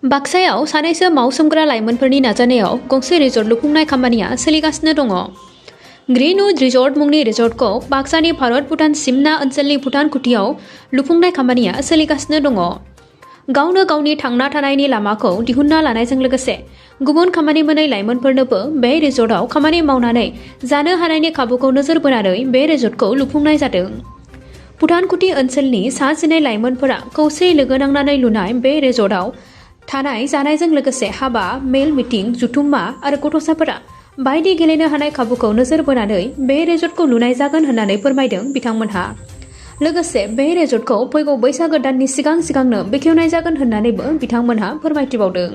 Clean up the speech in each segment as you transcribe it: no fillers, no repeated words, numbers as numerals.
बाक्सायाव सानैसो मावसोमग्रा लाइमोनफोरनि नाजानायाव गंसे रिजर्ट लुफुंनाय खामानिया सोलिगासिनो दङ। ग्रीनवुड रिजर्ट मुंनि रिजर्टखौ बाक्सानि भारत भुटान सिमना ओनसोलनि भुटान खुटियाव लुफुंनाय खामानिया सोलिगासिनो दङ। गावनो गावनि थांना थानायनि लामाखौ दिहुनना लानायजों लोगोसे गुबुन खामानि मोनै लाइमोनफोरनोबो बे रिजर्टआव खामानि मावनानै जानो हानायनि खाबुखौ नोजोर बोनानै बे रिजर्टखौ लुफुंनाय जादों। भुटानकुटी ओनसोलनि सा 11 लाइमोनफोरा खौसेयै लोगो नांनानै लुनाय बे रिजर्टआव थानाय जानायजों लोगोसे हाबा, मेल मिटिं, जुथुम्मा आरो गथ'साफोरा बायदि गेलेनो हानाय खाबुखौ नोजोर बोनानै बे रिजर्टखौ लुनाय जागोन होननानै फोरमायदों बिथांमोनहा। लोगोसे बे रिजर्टखौ फैगौ बैसागो दाननि सिगांनो बेखेवनाय जागोन होननानैबो बिथांमोनहा फोरमायथिबावदों।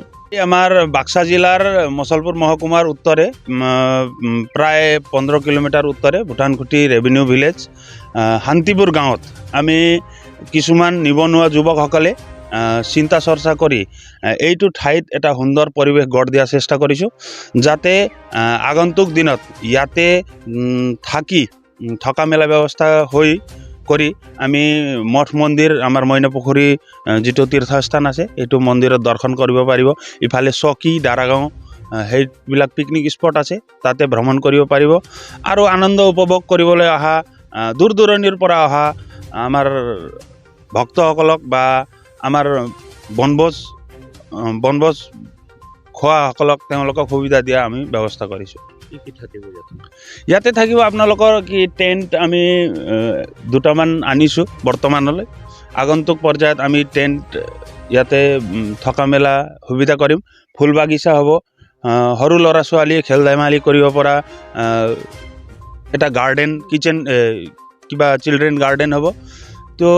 আমার বাক্সা জেলার মছলপুর মহকুমার উত্তরে প্রায় 15 কিলোমিটার উত্তরে ভুটানকুটি রেভিনিউ ভিলেজ শান্তিপুর গাঁৱত আমি কিছুমান নিবনুৱা যুৱকসকলে চিন্তা চৰ্চা কৰি এইটো ঠাইত এটা সুন্দৰ পৰিৱেশ গঢ় দিয়াৰ চেষ্টা কৰিছোঁ, যাতে আগন্তুক দিনত ইয়াতে থকা মেলা ব্যৱস্থা কৰি আমি মঠ মন্দিৰ আমাৰ মইনাপুখুৰী যিটো তীৰ্থস্থান আছে এইটো মন্দিৰত দৰ্শন কৰিব পাৰিব। ইফালে চকী, দাৰাগাঁও সেইবিলাক পিকনিক স্পট আছে, তাতে ভ্ৰমণ কৰিব পাৰিব আৰু আনন্দ উপভোগ কৰিবলৈ অহা দূৰ দূৰণিৰ পৰা অহা আমাৰ ভক্তসকলক বা আমাৰ বনভোজ খোৱাসকলক তেওঁলোকক সুবিধা দিয়া আমি ব্যৱস্থা কৰিছোঁ। ইয়াতে থাকিব আপোনালোকৰ কি টেণ্ট আমি দুটামান আনিছোঁ বৰ্তমানলৈ। আগন্তুক পৰ্যায়ত আমি টেণ্ট ইয়াতে থকা মেলা সুবিধা কৰিম। ফুল বাগিচা হ'ব, সৰু ল'ৰা ছোৱালীয়ে খেল ধেমালি কৰিব পৰা এটা গাৰ্ডেন, কিচেন, কিবা চিলড্ৰেন গাৰ্ডেন হ'ব। তো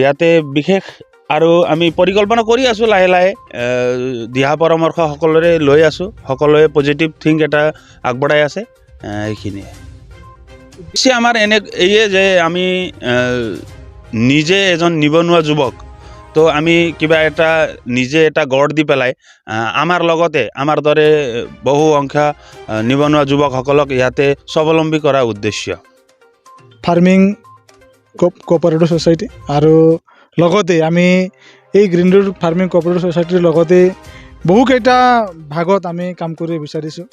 ইয়াতে বিশেষ আৰু আমি পৰিকল্পনা কৰি আছোঁ, লাহে লাহে দিহা পৰামৰ্শ সকলোৰে লৈ আছোঁ, সকলোৱে পজিটিভ থিংক এটা আগবঢ়াই আছে। এইখিনিয়ে বেছি আমাৰ এইয়ে যে আমি নিজে এজন নিবনুৱা যুৱক, তো আমি কিবা এটা নিজে এটা গঢ় দি পেলাই আমাৰ লগতে আমাৰ দৰে বহু সংখ্যা নিবনুৱা যুৱকসকলক ইয়াতে স্বাৱলম্বী কৰা উদ্দেশ্য। ফাৰ্মিং কোঅপাৰেটিভ ছ'চাইটি আৰু লগতে আমি এই গ্ৰীণউড ফাৰ্মিং কোঅপাৰেটিভ ছ'চাইটিৰ লগতে বহুকেইটা ভাগত আমি কাম কৰিব বিচাৰিছোঁ।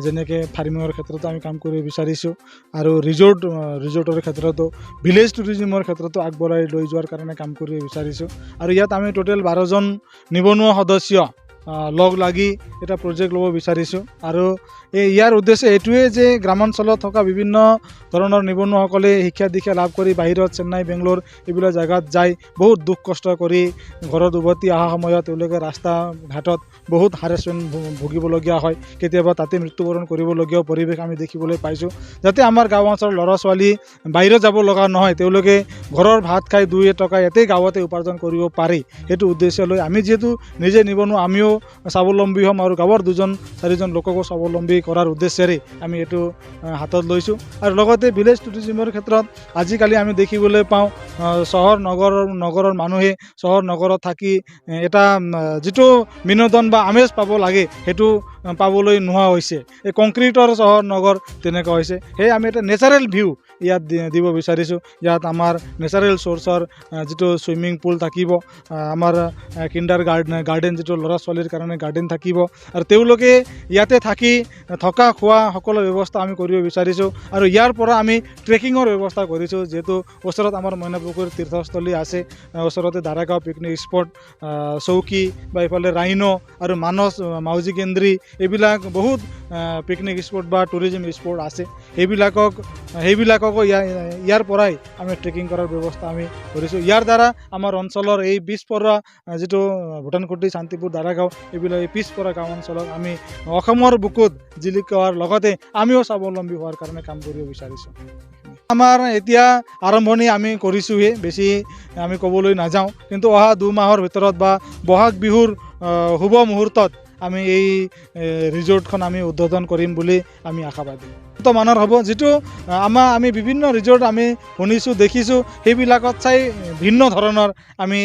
যেনেকৈ ফাৰ্মিঙৰ ক্ষেত্ৰতো আমি কাম কৰিব বিচাৰিছোঁ আৰু ৰিজৰ্টৰ ক্ষেত্ৰতো ভিলেজ টুৰিজিমৰ ক্ষেত্ৰতো আগবঢ়াই লৈ যোৱাৰ কাৰণে কাম কৰিব বিচাৰিছোঁ। আৰু ইয়াত আমি টোটেল 12জন নিবনুৱা সদস্য লগ লাগি এটা প্ৰজেক্ট ল'ব বিচাৰিছোঁ। আৰু ইয়াৰ উদ্দেশ্য এইটোৱে যে গ্ৰামাঞ্চলত থকা বিভিন্ন ধৰণৰ নিবনুৱাসকলে শিক্ষা দীক্ষা লাভ কৰি বাহিৰত চেন্নাই, বেংগলোৰ এইবিলাক জেগাত যাই বহুত দুখ কষ্ট কৰি ঘৰত উভতি অহা সময়ত তেওঁলোকে ৰাস্তা ঘাটত বহুত হাৰেছমেণ্ট ভুগিবলগীয়া হয়, কেতিয়াবা তাতে মৃত্যুবৰণ কৰিবলগীয়া পৰিৱেশ আমি দেখিবলৈ পাইছোঁ। যাতে আমাৰ গাঁও অঞ্চলৰ ল'ৰা ছোৱালী বাহিৰত যাব লগা নহয়, তেওঁলোকে ঘৰৰ ভাত খাই 2 টকা ইয়াতেই গাঁৱতে উপাৰ্জন কৰিব পাৰি, সেইটো উদ্দেশ্য লৈ আমি যিহেতু নিজে নিবনুৱা, আমিও স্বাৱলম্বী হ'ম আৰু গাঁৱৰ 2-4জন লোককো স্বাৱলম্বী কৰাৰ উদ্দেশ্যেৰে আমি এইটো হাতত লৈছোঁ। আৰু লগতে ভিলেজ টুৰিজিমৰ ক্ষেত্ৰত আজিকালি আমি দেখিবলৈ পাওঁ চহৰ নগৰৰ মানুহে চহৰ নগৰত থাকি এটা যিটো বিনোদন বা আমেজ পাব লাগে সেইটো পাবলৈ নোহোৱা হৈছে। এই কংক্ৰিটৰ চহৰ নগৰ তেনেকুৱা হৈছে। সেয়ে আমি এটা নেচাৰেল ভিউ ইয়াত দিব বিচাৰিছোঁ। ইয়াত আমাৰ নেচাৰেল চ'ৰ্চৰ যিটো চুইমিং পুল থাকিব, আমাৰ কিণ্ডাৰ গাৰ্ডেন যিটো ল'ৰা ছোৱালীৰ কাৰণে গাৰ্ডেন থাকিব, আৰু তেওঁলোকে ইয়াতে থাকি থকা খোৱা সকলো ব্যৱস্থা আমি কৰিব বিচাৰিছোঁ। আৰু ইয়াৰ পৰা আমি ট্ৰেকিঙৰ ব্যৱস্থা কৰিছোঁ, যিহেতু ওচৰত আমাৰ মইনাপুখুৰীৰ তীৰ্থস্থলী আছে, ওচৰতে দাৰাগাঁও পিকনিক স্পট, চৌকী বা এইফালে ৰাইনো আৰু মানস মাউজি কেন্দ্ৰী এইবিলাক বহুত পিকনিক স্পট বা টুৰিজিম স্পট আছে। সেইবিলাককো ইয়াৰ পৰাই আমি ট্ৰেকিং কৰাৰ ব্যৱস্থা আমি কৰিছোঁ। ইয়াৰ দ্বাৰা আমাৰ অঞ্চলৰ এই পিছপৰা যিটো ভুটানকুটি, শান্তিপুৰ, দাৰাগাঁও এইবিলাক এই পিছপৰা গাঁও অঞ্চলক আমি অসমৰ বুকুত জিলিকোৱাৰ লগতে আমিও স্বাৱলম্বী হোৱাৰ কাৰণে কাম কৰিব বিচাৰিছোঁ। আমাৰ এতিয়া আৰম্ভণি আমি কৰিছোঁহে, বেছি আমি ক'বলৈ নাযাওঁ, কিন্তু অহা 2 মাহৰ ভিতৰত বা বহাগ বিহুৰ শুভ মুহূৰ্তত আমি এই ৰিজৰ্টখন আমি উদ্বোধন কৰিম বুলি আমি আশাবাদী। মানৰ হ'ব যিটো আমি বিভিন্ন ৰিজৰ্ট আমি শুনিছোঁ দেখিছোঁ সেইবিলাকত চাই ভিন্ন ধৰণৰ আমি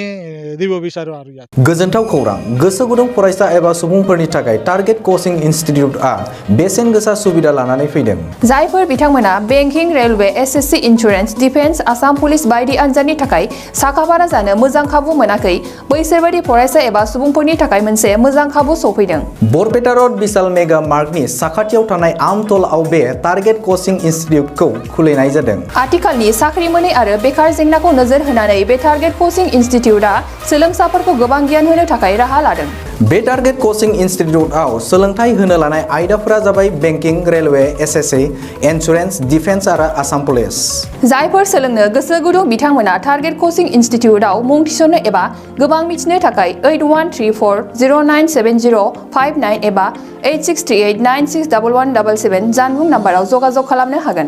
দিব বিচাৰোঁ আৰু ইয়াত गोजोनथाव खौरां गोसो गुदुं फरायसा एबा सुबुंफोरनि थाखाय टारगेट कोचिं इनस्टिट्यूटआ बेसेन गोसा सुबिदा लानानै फैदों जायफोर बिथांमोना banking railway SSC insurance defence Assam police बायदि आनजादनि थाखाय साखाफारा जानो मोजां खाबु मोनाखै बैसोरबायदि फरायसा एबा सुबुंफोरनि थाखाय मोनसे मोजां खाबु सौफैदों बरपेटा रोड विशाल मेगा मार्टनि साखाथियाव थानाय आमतलाव बे टारगेट कोचिं इनस्टिट्यूटखौ खुलिनाय जादों आथिखालनि साख्रि मोनै आरो बेकार जेंनाखौ नोजोर होनानै बे टारगेट कोचिं इन्स्टिट्यूटआ सोलोंसाफोरखौ गोबां गियान होनो थाखाय राहा लादों बे टारगेट कोचिं इनस्टिट्यूटआव सोलोंथाइ होनो लानाय आयदाफोरा जाबाय banking railway SSC insurance defence आरो आसाम पुलिस जायफोर सोलोंनो गोसो गुदुं बिथांमोना टारगेट कोचिं इन्स्टिट्यूटआव मुं थिसननो एबा गोबां मिथिनो थाखाय 8134097059 एबा 8638961177 जानबुं नाम्बाराव जगाजग खालामनो हागोन